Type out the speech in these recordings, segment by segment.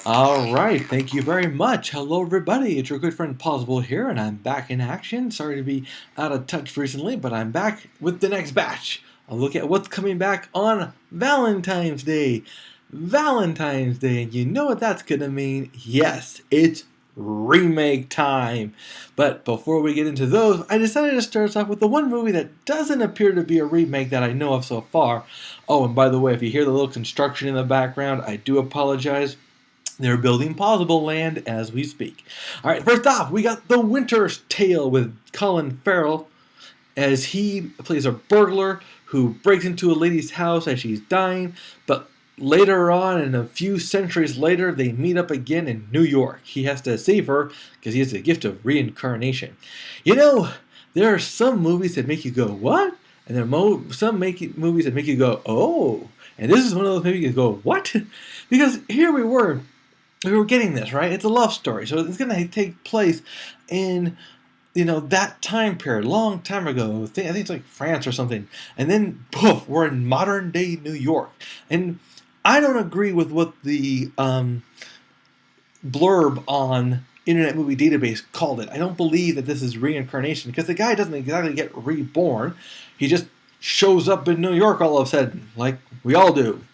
All right, thank you very much. Hello, everybody. It's your good friend Pozzible here, and I'm back in action. Sorry to be out of touch recently, but I'm back with the next batch. I'll look at what's coming back on Valentine's Day. Valentine's Day, and you know what that's going to mean? Yes, it's remake time. But before we get into those, I decided to start us off with the one movie that doesn't appear to be a remake that I know of so far. Oh, and by the way, if you hear the little construction in the background, I do apologize. They're building Pozzible land as we speak. All right, first off, we got The Winter's Tale with Colin Farrell as he plays a burglar who breaks into a lady's house as she's dying, but later on, and a few centuries later, they meet up again in New York. He has to save her because he has the gift of reincarnation. You know, there are some movies that make you go, what? And there are some movies that make you go, oh. And this is one of those movies you go, what? Because here we were getting this, right? It's a love story, so it's going to take place in, that time period, long time ago. I think it's like France or something. And then, poof, we're in modern day New York. And I don't agree with what the blurb on Internet Movie Database called it. I don't believe that this is reincarnation because the guy doesn't exactly get reborn. He just shows up in New York all of a sudden, like we all do,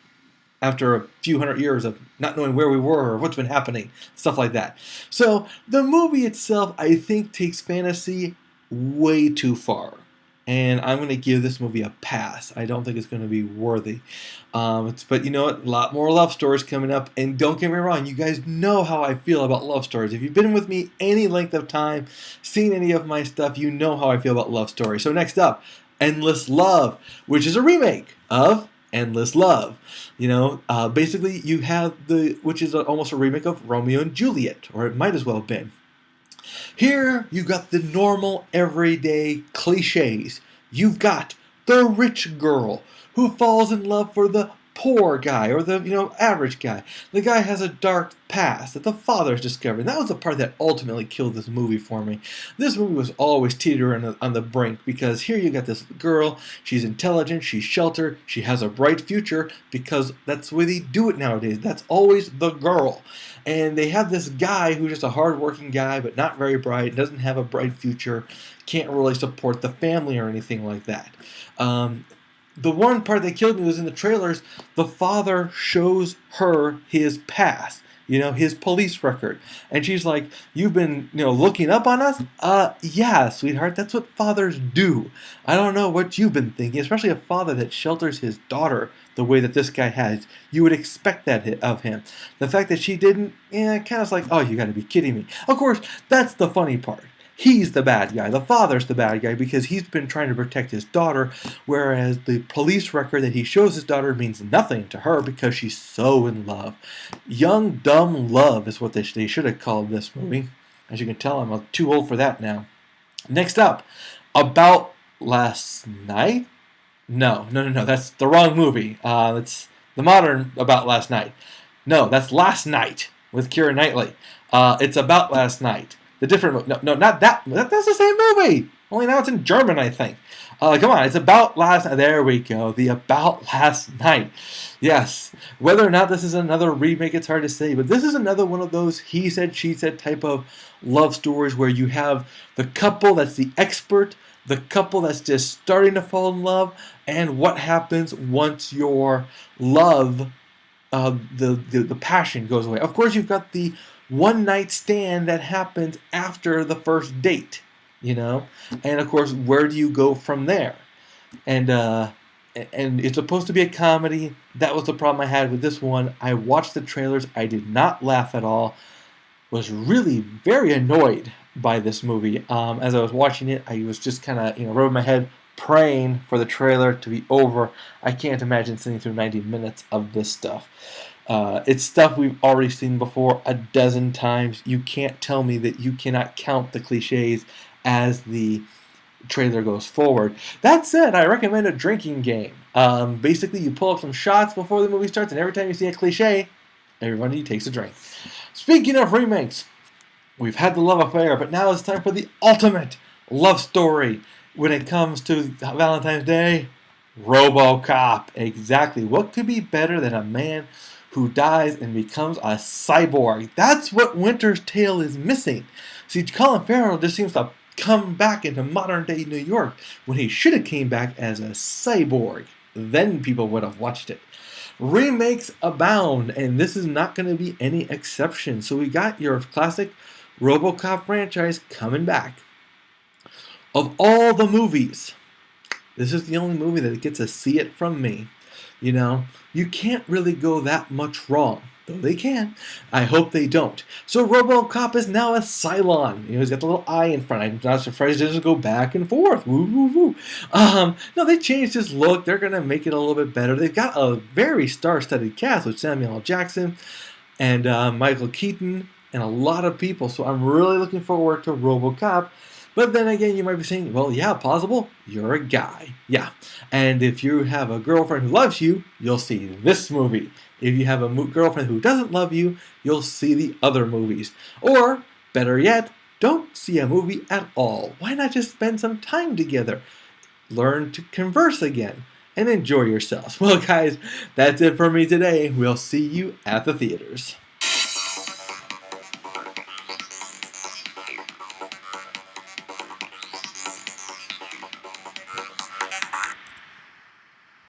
after a few hundred years of not knowing where we were or what's been happening, stuff like that. So the movie itself, I think, takes fantasy way too far. And I'm going to give this movie a pass. I don't think it's going to be worthy. But you know what? A lot more love stories coming up. And don't get me wrong, you guys know how I feel about love stories. If you've been with me any length of time, seen any of my stuff, you know how I feel about love stories. So next up, Endless Love, which is a remake of Endless Love. Basically you have which is almost a remake of Romeo and Juliet, or it might as well have been. Here you got the normal everyday cliches. You've got the rich girl who falls in love for the poor guy, or the average guy. The guy has a dark past that the father's discovered. And that was the part that ultimately killed this movie for me. This movie was always teetering on the brink, because here you got this girl, she's intelligent, she's sheltered, she has a bright future, because that's the way they do it nowadays. That's always the girl. And they have this guy who's just a hard-working guy, but not very bright, doesn't have a bright future, can't really support the family or anything like that. The one part that killed me was in the trailers. The father shows her his past, his police record. And she's like, you've been, looking up on us? Yeah, sweetheart, that's what fathers do. I don't know what you've been thinking, especially a father that shelters his daughter the way that this guy has. You would expect that of him. The fact that she didn't, kind of like, oh, you gotta be kidding me. Of course, that's the funny part. He's the bad guy. The father's the bad guy because he's been trying to protect his daughter, whereas the police record that he shows his daughter means nothing to her because she's so in love. Young, dumb love is what they should have called this movie. As you can tell, I'm too old for that now. Next up, About Last Night? No, that's the wrong movie. It's the modern About Last Night. No, that's Last Night with Keira Knightley. It's About Last Night. The different no, not that. That's the same movie. Only now it's in German, I think. Come on, it's About Last Night. There we go. The About Last Night. Yes. Whether or not this is another remake, it's hard to say. But this is another one of those he said, she said type of love stories where you have the couple that's the expert, the couple that's just starting to fall in love, and what happens once your love, the passion goes away. Of course, you've got the one night stand that happens after the first date, and of course, where do you go from there? And it's supposed to be a comedy. That was the problem I had with this one. I watched the trailers. I did not laugh at all. Was really very annoyed by this movie. As I was watching it, I was just kind of rubbing my head, praying for the trailer to be over. I can't imagine sitting through 90 minutes of this stuff. It's stuff we've already seen before a dozen times. You can't tell me that you cannot count the cliches as the trailer goes forward. That said, I recommend a drinking game. Basically, you pull up some shots before the movie starts, and every time you see a cliche, everybody takes a drink. Speaking of remakes, we've had the love affair, but now it's time for the ultimate love story when it comes to Valentine's Day. RoboCop. Exactly. What could be better than a man who dies and becomes a cyborg? That's what Winter's Tale is missing. See, Colin Farrell just seems to come back into modern day New York when he should have came back as a cyborg. Then people would have watched it. Remakes abound, and this is not going to be any exception. So we got your classic RoboCop franchise coming back. Of all the movies, this is the only movie that gets a see it from me. You know, you can't really go that much wrong. Though they can. I hope they don't. So RoboCop is now a Cylon. You know, he's got the little eye in front. I'm not surprised he doesn't go back and forth. Woo, woo, woo. No, they changed his look. They're going to make it a little bit better. They've got a very star-studded cast with Samuel L. Jackson and Michael Keaton and a lot of people. So I'm really looking forward to RoboCop. But then again, you might be saying, well, yeah, Pozzible, you're a guy. Yeah. And if you have a girlfriend who loves you, you'll see this movie. If you have a girlfriend who doesn't love you, you'll see the other movies. Or, better yet, don't see a movie at all. Why not just spend some time together? Learn to converse again and enjoy yourselves. Well, guys, that's it for me today. We'll see you at the theaters.